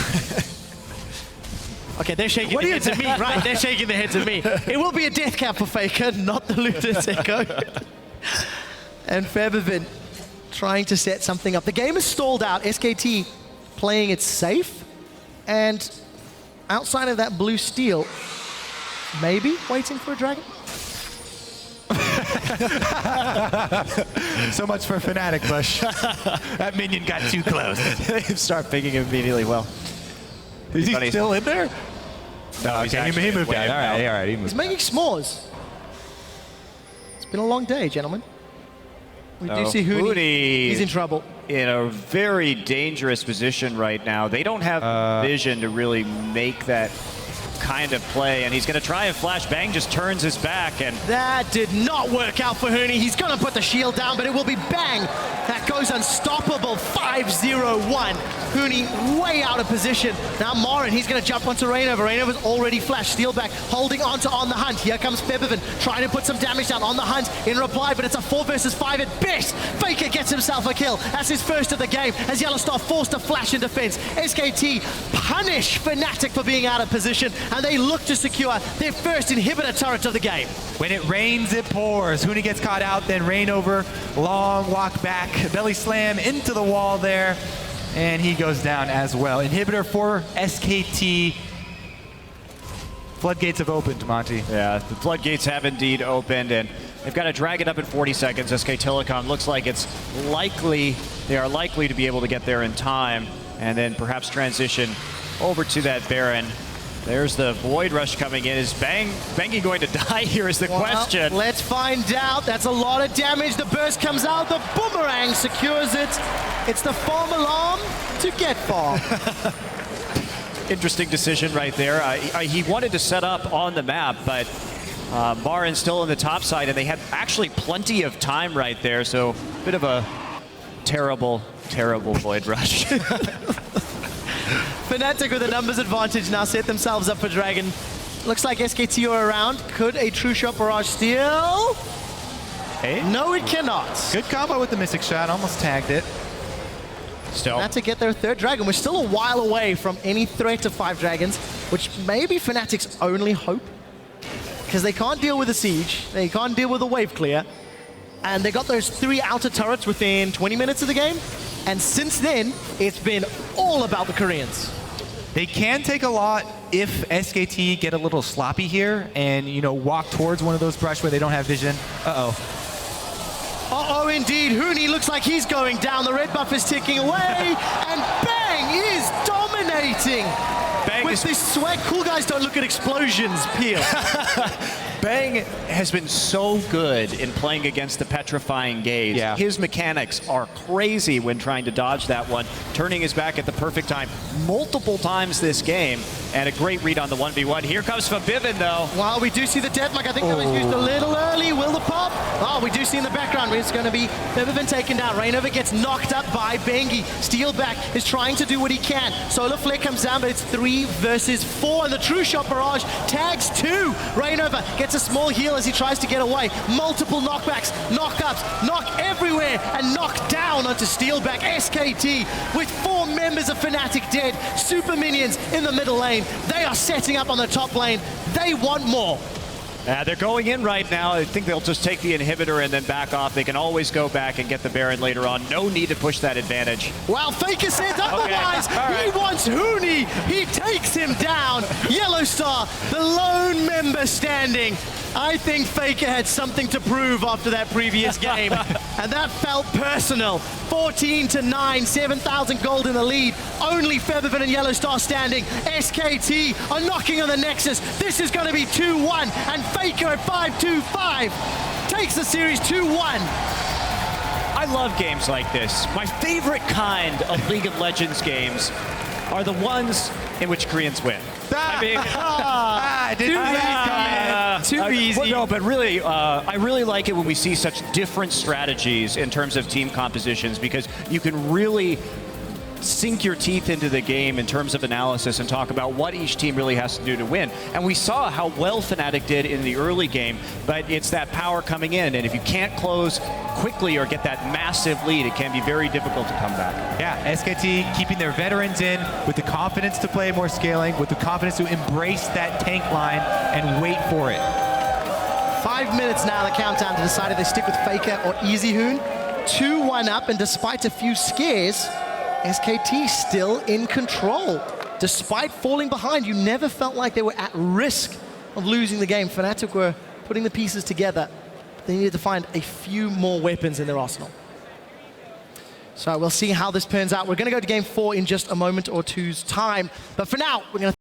A: Okay, they're shaking their heads at me, right? They're shaking their heads at me. It will be a death cap for Faker, not the Luden's Echo. And Febiven trying to set something up. The game is stalled out. SKT playing it safe. And outside of that blue steel, maybe waiting for a dragon?
B: So much for Fnatic, Bush. That minion got too close.
C: They start picking him immediately. Well,
B: Is he still in there? No,
C: he's
B: okay,
C: actually
B: he moved
C: way
B: out.
C: out.
B: All right, he moved.
A: He's making s'mores. It's been a long day, gentlemen. We do see Huni. He's in trouble.
C: In a very dangerous position right now. They don't have vision to really make that kind of play, and he's going to try and flash. Bang just turns his back, and
A: that did not work out for Huni. He's going to put the shield down, but it will be Bang. That goes unstoppable. 5-0-1. Huni way out of position. Now MaRin, he's going to jump onto Reignover. Reignover's already flashed. Steelback holding onto On the Hunt. Here comes Febiven trying to put some damage down. On the Hunt in reply, but it's a 4 versus 5 at best. Faker gets himself a kill. That's his first of the game as YellowStar forced a flash in defense. SKT punish Fnatic for being out of position, and they look to secure their first inhibitor turret of the game.
B: When it rains, it pours. Huni gets caught out, then Reignover, long walk back, belly slam into the wall there, and he goes down as well. Inhibitor for SKT. Floodgates have opened, Monty.
C: Yeah, the floodgates have indeed opened, and they've got to drag it up in 40 seconds. SK Telecom looks like it's likely, they are likely to be able to get there in time, and then perhaps transition over to that Baron. There's the Void Rush coming in. Is Bengi going to die here is the question.
A: Let's find out. That's a lot of damage. The burst comes out. The boomerang secures it. It's the farm alarm to get farm.
C: Interesting decision right there. He wanted to set up on the map, but MaRin's still on the top side, and they had actually plenty of time right there. So a bit of a terrible, terrible Void Rush.
A: Fnatic with a numbers advantage now set themselves up for Dragon. Looks like SKT are around. Could a true shot barrage steal?
B: Hey.
A: No, it cannot.
B: Good combo with the Mystic Shot, almost tagged it.
C: Still.
A: Fnatic get their third Dragon. We're still a while away from any threat of 5 Dragons, which may be Fnatic's only hope. Because they can't deal with the siege, they can't deal with the wave clear, and they got those 3 outer turrets within 20 minutes of the game. And since then, it's been all about the Koreans.
B: They can take a lot if SKT get a little sloppy here and, you know, walk towards one of those brush where they don't have vision. Uh-oh.
A: Uh-oh, indeed. Huni looks like he's going down. The red buff is ticking away, and Bang is dominating.
C: Bang
A: with this swag. Cool guys don't look at explosions, Peel.
C: Bang has been so good in playing against the Petrifying Gaze.
B: Yeah.
C: His mechanics are crazy when trying to dodge that one, turning his back at the perfect time multiple times this game, and a great read on the 1v1. Here comes Febiven, though.
A: Well, we do see the deathmark. I think that was used a little early. Will the pop? Oh, we do see in the background. It's going to be Febiven taken down. Reignover gets knocked up by Bengi. Steelback is trying to do what he can. Solar Flare comes down, but it's 3 versus 4, and the true shot barrage tags 2. Reignover gets a small heal as he tries to get away. Multiple knockbacks, knockups, knock everywhere, and knock down onto Steelback. SKT with 4 members of Fnatic dead. Super minions in the middle lane. They are setting up on the top lane. They want more.
C: They're going in right now. I think they'll just take the inhibitor and then back off. They can always go back and get the Baron later on. No need to push that advantage.
A: Well, Faker says otherwise.
C: Okay.
A: He wants Huni. He takes him down. YellowStar, the lone member standing. I think Faker had something to prove after that previous game, and that felt personal. 14-9, 7,000 gold in the lead. Only Febiven and YellowStar standing. SKT are knocking on the Nexus. This is going to be 2-1, and Faker at 5-2-5 takes the series 2-1.
C: I love games like this. My favorite kind of League of Legends games are the ones in which Koreans win. I mean,
A: too easy.
C: Well, no, but really, I really like it when we see such different strategies in terms of team compositions, because you can really sink your teeth into the game in terms of analysis and talk about what each team really has to do to win. And we saw how well Fnatic did in the early game, but it's that power coming in, and if you can't close quickly or get that massive lead, it can be very difficult to come back.
B: Yeah, SKT keeping their veterans in with the confidence to play more scaling, with the confidence to embrace that tank line and wait for it.
A: 5 minutes now, the countdown to decide if they stick with Faker or Easy Hoon. 2-1 up, and despite a few scares, SKT still in control. Despite falling behind, you never felt like they were at risk of losing the game. Fnatic were putting the pieces together. They needed to find a few more weapons in their arsenal. So we'll see how this turns out. We're going to go to game 4 in just a moment or two's time. But for now, we're going to